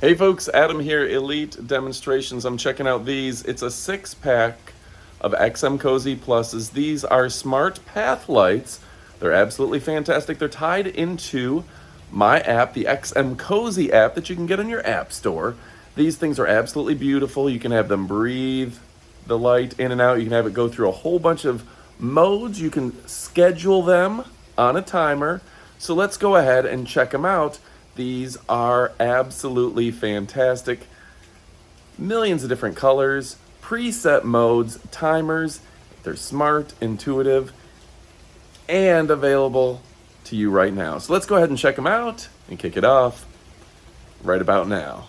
Hey folks, Adam here, Elite Demonstrations. I'm checking out these. It's a 6-pack of XMCOSY Pluses. These are smart path lights. They're absolutely fantastic. They're tied into my app, the XMCOSY app that you can get on your app store. These things are absolutely beautiful. You can have them breathe the light in and out. You can have it go through a whole bunch of modes. You can schedule them on a timer. So let's go ahead and check them out. These are absolutely fantastic. Millions of different colors, preset modes, timers. They're smart, intuitive, and available to you right now. So let's go ahead and check them out and kick it off right about now.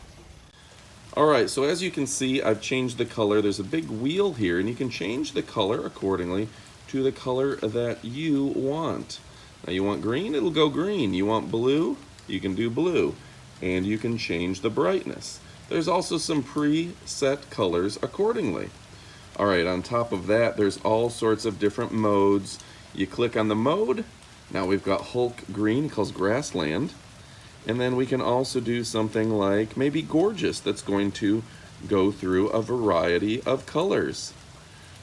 All right, so as you can see, I've changed the color. There's a big wheel here, and you can change the color accordingly to the color that you want. Now you want green, it'll go green. You want blue, you can do blue. And you can change the brightness. There's also some preset colors accordingly. All right, on top of that, there's all sorts of different modes. You click on the mode. Now we've got Hulk Green, calls Grassland. And then we can also do something like maybe Gorgeous, that's going to go through a variety of colors.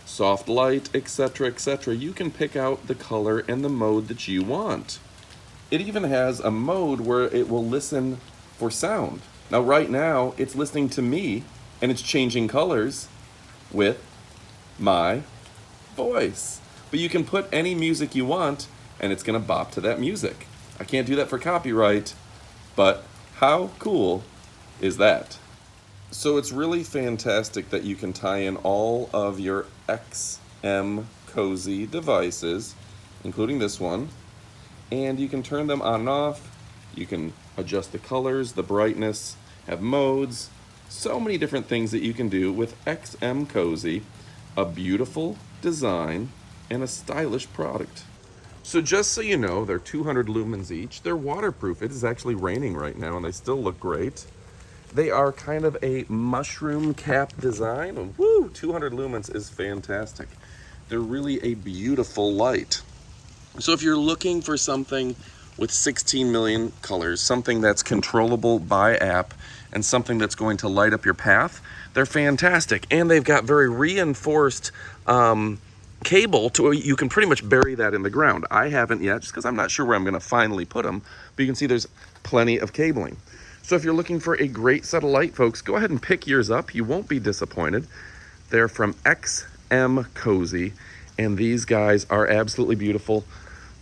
Soft Light, etc., etc. You can pick out the color and the mode that you want. It even has a mode where it will listen for sound. Now right now, it's listening to me, and it's changing colors with my voice. But you can put any music you want, and it's gonna bop to that music. I can't do that for copyright, but how cool is that? So it's really fantastic that you can tie in all of your XMCOSY devices, including this one, and you can turn them on and off. You can adjust the colors, the brightness, have modes, so many different things that you can do with XMCOSY, a beautiful design and a stylish product. So just so you know, they're 200 lumens each. They're waterproof. It is actually raining right now and they still look great. They are kind of a mushroom cap design. And woo, 200 lumens is fantastic. They're really a beautiful light. So if you're looking for something with 16 million colors, something that's controllable by app, and something that's going to light up your path, they're fantastic. And they've got very reinforced cable to you can pretty much bury that in the ground. I haven't yet, just because I'm not sure where I'm going to finally put them, but you can see there's plenty of cabling. So if you're looking for a great set of light, folks, go ahead and pick yours up. You won't be disappointed. They're from XMCOSY, and these guys are absolutely beautiful.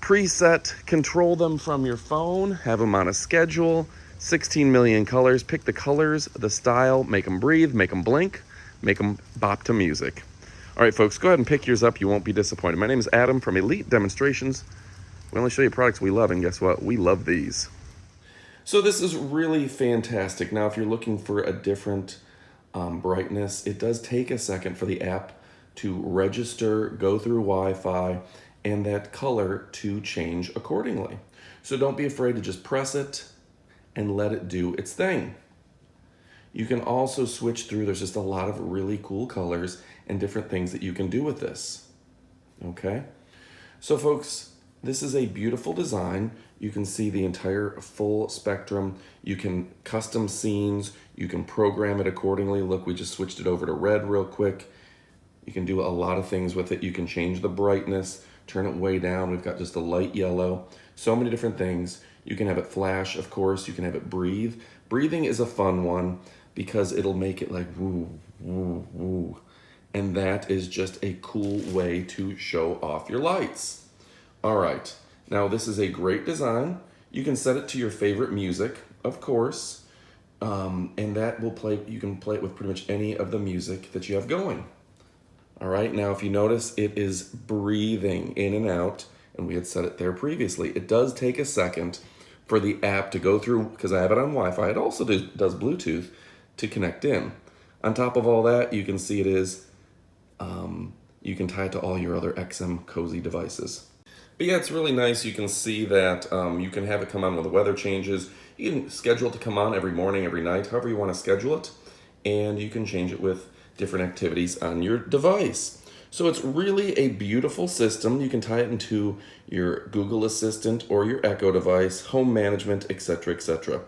Preset, control them from your phone, have them on a schedule, 16 million colors. Pick the colors, the style, make them breathe, make them blink, make them bop to music. All right, folks, go ahead and pick yours up. You won't be disappointed. My name is Adam from Elite Demonstrations. We only show you products we love, and guess what? We love these. So this is really fantastic. Now, if you're looking for a different brightness, it does take a second for the app to register, go through Wi-Fi, and that color to change accordingly. So don't be afraid to just press it and let it do its thing. You can also switch through. There's just a lot of really cool colors and different things that you can do with this. Okay? So folks, this is a beautiful design. You can see the entire full spectrum. You can custom scenes. You can program it accordingly. Look, we just switched it over to red real quick. You can do a lot of things with it. You can change the brightness, turn it way down. We've got just a light yellow. So many different things. You can have it flash, of course. You can have it breathe. Breathing is a fun one because it'll make it like woo, woo, woo. And that is just a cool way to show off your lights. All right, now this is a great design. You can set it to your favorite music, of course, and that will play. You can play it with pretty much any of the music that you have going. All right, now if you notice, it is breathing in and out, and we had set it there previously. It does take a second for the app to go through, because I have it on Wi-Fi. It also does Bluetooth to connect in. On top of all that, you can see it is, you can tie it to all your other XMCOSY devices. But yeah, it's really nice. You can see that you can have it come on when the weather changes. You can schedule it to come on every morning, every night, however you want to schedule it. And you can change it with different activities on your device. So it's really a beautiful system. You can tie it into your Google Assistant or your Echo device, home management, etc., etc.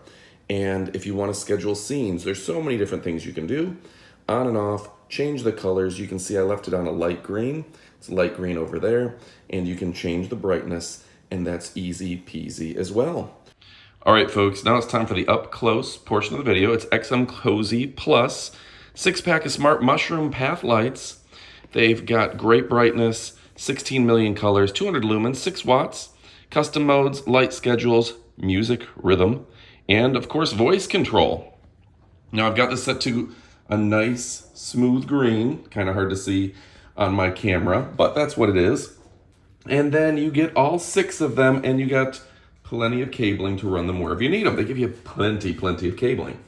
And if you want to schedule scenes, there's so many different things you can do. On and off, change the colors. You can see I left it on a light green. It's light green over there. And you can change the brightness, and that's easy peasy as well. All right, folks, now it's time for the up close portion of the video. It's XMCOSY Plus 6-pack of smart mushroom path lights. They've got great brightness, 16 million colors, 200 lumens, 6 watts, custom modes, light schedules, music, rhythm, and of course, voice control. Now I've got this set to a nice smooth green, kind of hard to see on my camera, but that's what it is. And then you get all 6 of them, and you got plenty of cabling to run them wherever you need them. They give you plenty of cabling.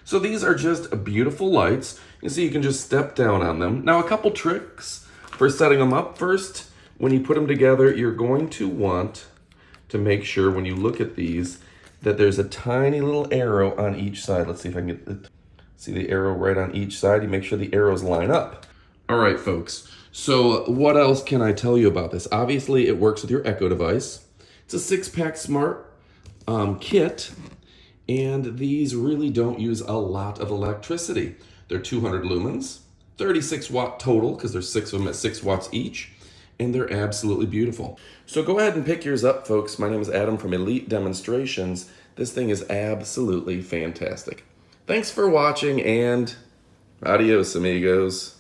So these are just beautiful lights. You see you can just step down on them. Now a couple tricks for setting them up. First, when you put them together, you're going to want to make sure when you look at these that there's a tiny little arrow on each side. Let's see if I can get it. See the arrow right on each side? You make sure the arrows line up. All right, folks. So what else can I tell you about this? Obviously, it works with your Echo device. It's a 6-pack smart kit, and these really don't use a lot of electricity. They're 200 lumens, 36 watt total, because there's 6 of them at 6 watts each, and they're absolutely beautiful. So go ahead and pick yours up, folks. My name is Adam from Elite Demonstrations. This thing is absolutely fantastic. Thanks for watching, and adios, amigos.